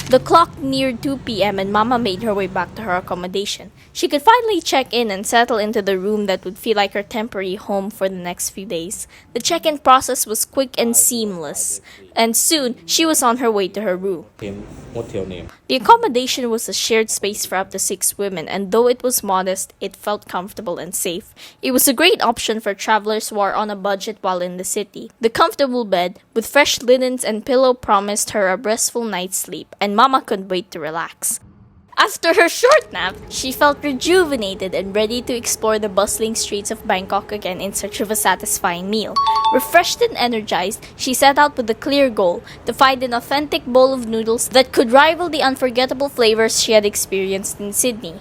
The clock neared 2 p.m. and Mama made her way back to her accommodation. She could finally check in and settle into the room that would feel like her temporary home for the next few days. The check-in process was quick and seamless, and soon she was on her way to her room. What's your name? The accommodation was a shared space for up to 6 women, and though it was modest, it felt comfortable and safe. It was a great option for travelers who are on a budget while in the city. The comfortable bed, with fresh linens and pillow, promised her a restful night's sleep, and Mama couldn't wait to relax. After her short nap, she felt rejuvenated and ready to explore the bustling streets of Bangkok again in search of a satisfying meal. Refreshed and energized, she set out with a clear goal: to find an authentic bowl of noodles that could rival the unforgettable flavors she had experienced in Sydney.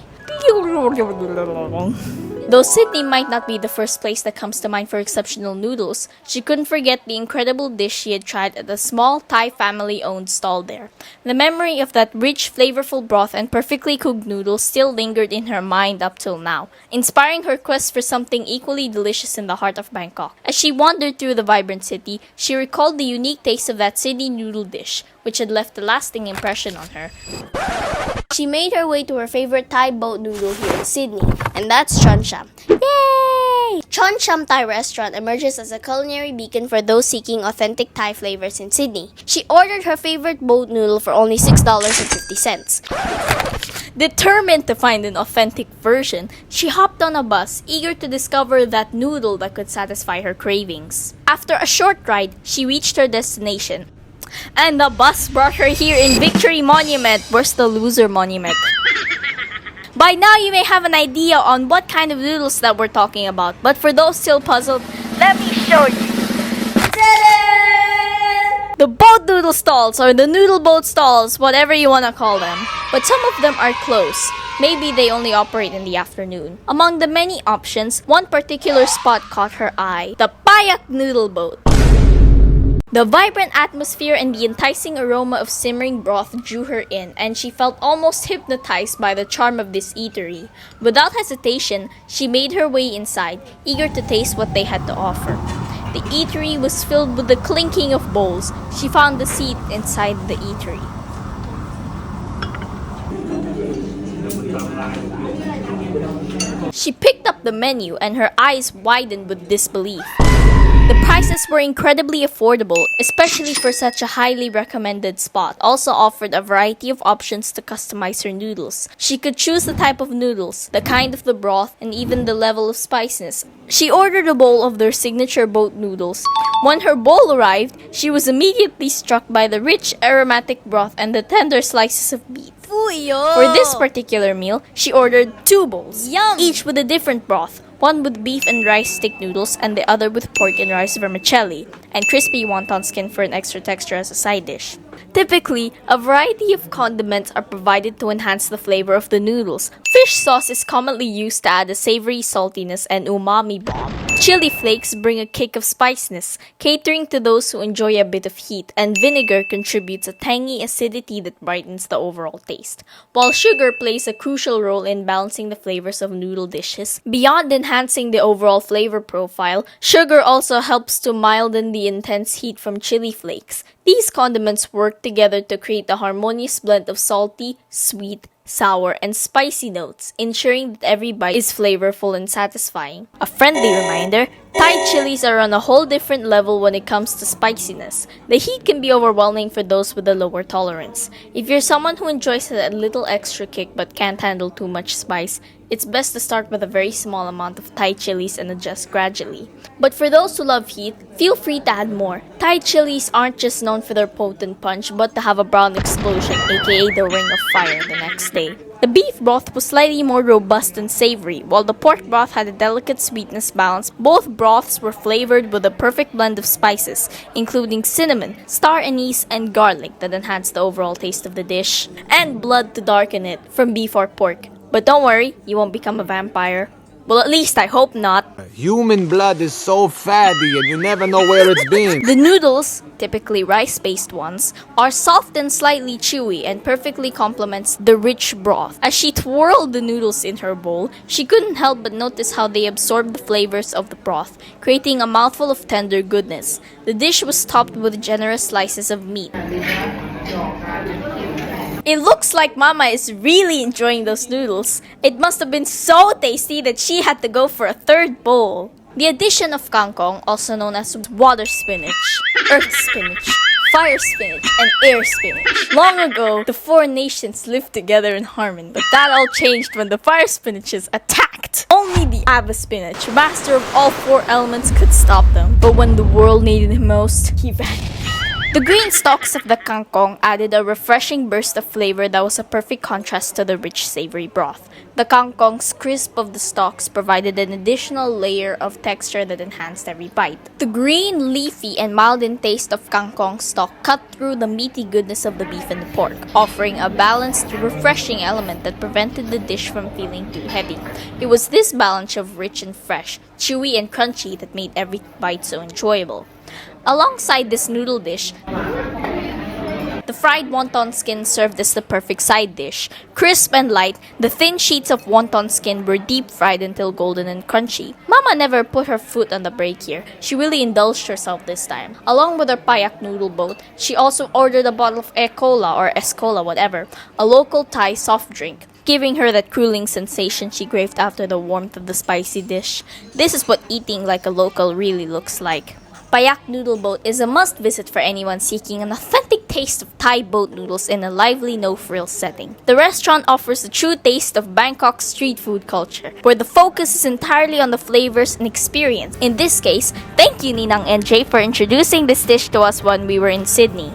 Though Sydney might not be the first place that comes to mind for exceptional noodles, she couldn't forget the incredible dish she had tried at a small Thai family-owned stall there. The memory of that rich, flavorful broth and perfectly cooked noodles still lingered in her mind up till now, inspiring her quest for something equally delicious in the heart of Bangkok. As she wandered through the vibrant city, she recalled the unique taste of that Sydney noodle dish, which had left a lasting impression on her. She made her way to her favorite Thai boat noodle here in Sydney, and that's Chon Cham. Yay! Chon Cham Thai restaurant emerges as a culinary beacon for those seeking authentic Thai flavors in Sydney. She ordered her favorite boat noodle for only $6.50. Determined to find an authentic version, she hopped on a bus, eager to discover that noodle that could satisfy her cravings. After a short ride, she reached her destination, and the bus brought her here in Victory Monument. Where's the loser monument? By now, you may have an idea on what kind of noodles that we're talking about, but for those still puzzled, let me show you. Ta-da! The boat noodle stalls, or the Noodle Boat stalls, whatever you want to call them. But some of them are closed. Maybe they only operate in the afternoon. Among the many options, one particular spot caught her eye: the Payak Noodle Boat. The vibrant atmosphere and the enticing aroma of simmering broth drew her in, and she felt almost hypnotized by the charm of this eatery. Without hesitation, she made her way inside, eager to taste what they had to offer. The eatery was filled with the clinking of bowls. She found a seat inside the eatery. She picked up the menu, and her eyes widened with disbelief. The prices were incredibly affordable, especially for such a highly recommended spot. Also offered a variety of options to customize her noodles. She could choose the type of noodles, the kind of the broth, and even the level of spiciness. She ordered a bowl of their signature boat noodles. When her bowl arrived, she was immediately struck by the rich, aromatic broth and the tender slices of meat. For this particular meal, she ordered 2 bowls, each with a different broth. One with beef and rice stick noodles, and the other with pork and rice vermicelli, and crispy wonton skin for an extra texture as a side dish. Typically, a variety of condiments are provided to enhance the flavor of the noodles. Fish sauce is commonly used to add a savory saltiness and umami bomb. Chili flakes bring a kick of spiciness, catering to those who enjoy a bit of heat, and vinegar contributes a tangy acidity that brightens the overall taste. While sugar plays a crucial role in balancing the flavors of noodle dishes, beyond enhancing the overall flavor profile, sugar also helps to milden the intense heat from chili flakes. These condiments work together to create a harmonious blend of salty, sweet, sour, and spicy notes, ensuring that every bite is flavorful and satisfying. A friendly reminder: Thai chilies are on a whole different level when it comes to spiciness. The heat can be overwhelming for those with a lower tolerance. If you're someone who enjoys a little extra kick but can't handle too much spice, it's best to start with a very small amount of Thai chilies and adjust gradually. But for those who love heat, feel free to add more. Thai chilies aren't just known for their potent punch, but to have a brown explosion, aka the ring of fire, the next day. The beef broth was slightly more robust and savory, while the pork broth had a delicate sweetness balance. Both broths were flavored with a perfect blend of spices, including cinnamon, star anise, and garlic that enhanced the overall taste of the dish, and blood to darken it, from beef or pork. But don't worry, you won't become a vampire. Well, at least I hope not. Human blood is so fatty and you never know where it's been. The noodles, typically rice-based ones, are soft and slightly chewy and perfectly complements the rich broth. As she twirled the noodles in her bowl, she couldn't help but notice how they absorbed the flavors of the broth, creating a mouthful of tender goodness. The dish was topped with generous slices of meat. It looks like Mama is really enjoying those noodles. It must have been so tasty that she had to go for a third bowl. The addition of kangkong, also known as water spinach, earth spinach, fire spinach, and air spinach. Long ago, the four nations lived together in harmony, but that all changed when the fire spinaches attacked. Only the Ava spinach, master of all four elements, could stop them. But when the world needed him most, he vanished. The green stalks of the kangkong added a refreshing burst of flavor that was a perfect contrast to the rich savory broth. The kangkong's crisp of the stalks provided an additional layer of texture that enhanced every bite. The green, leafy, and mild in taste of kangkong stalk cut through the meaty goodness of the beef and the pork, offering a balanced, refreshing element that prevented the dish from feeling too heavy. It was this balance of rich and fresh, chewy and crunchy that made every bite so enjoyable. Alongside this noodle dish, the fried wonton skin served as the perfect side dish. Crisp and light, the thin sheets of wonton skin were deep fried until golden and crunchy. Mama never put her foot on the brake here. She really indulged herself this time. Along with her Payak Noodle Boat, she also ordered a bottle of E-Cola or Escola, whatever, a local Thai soft drink, giving her that cooling sensation she craved after the warmth of the spicy dish. This is what eating like a local really looks like. Payak Noodle Boat is a must-visit for anyone seeking an authentic taste of Thai boat noodles in a lively, no-frills setting. The restaurant offers a true taste of Bangkok's street food culture, where the focus is entirely on the flavors and experience. In this case, thank you Ninang and Jay for introducing this dish to us when we were in Sydney.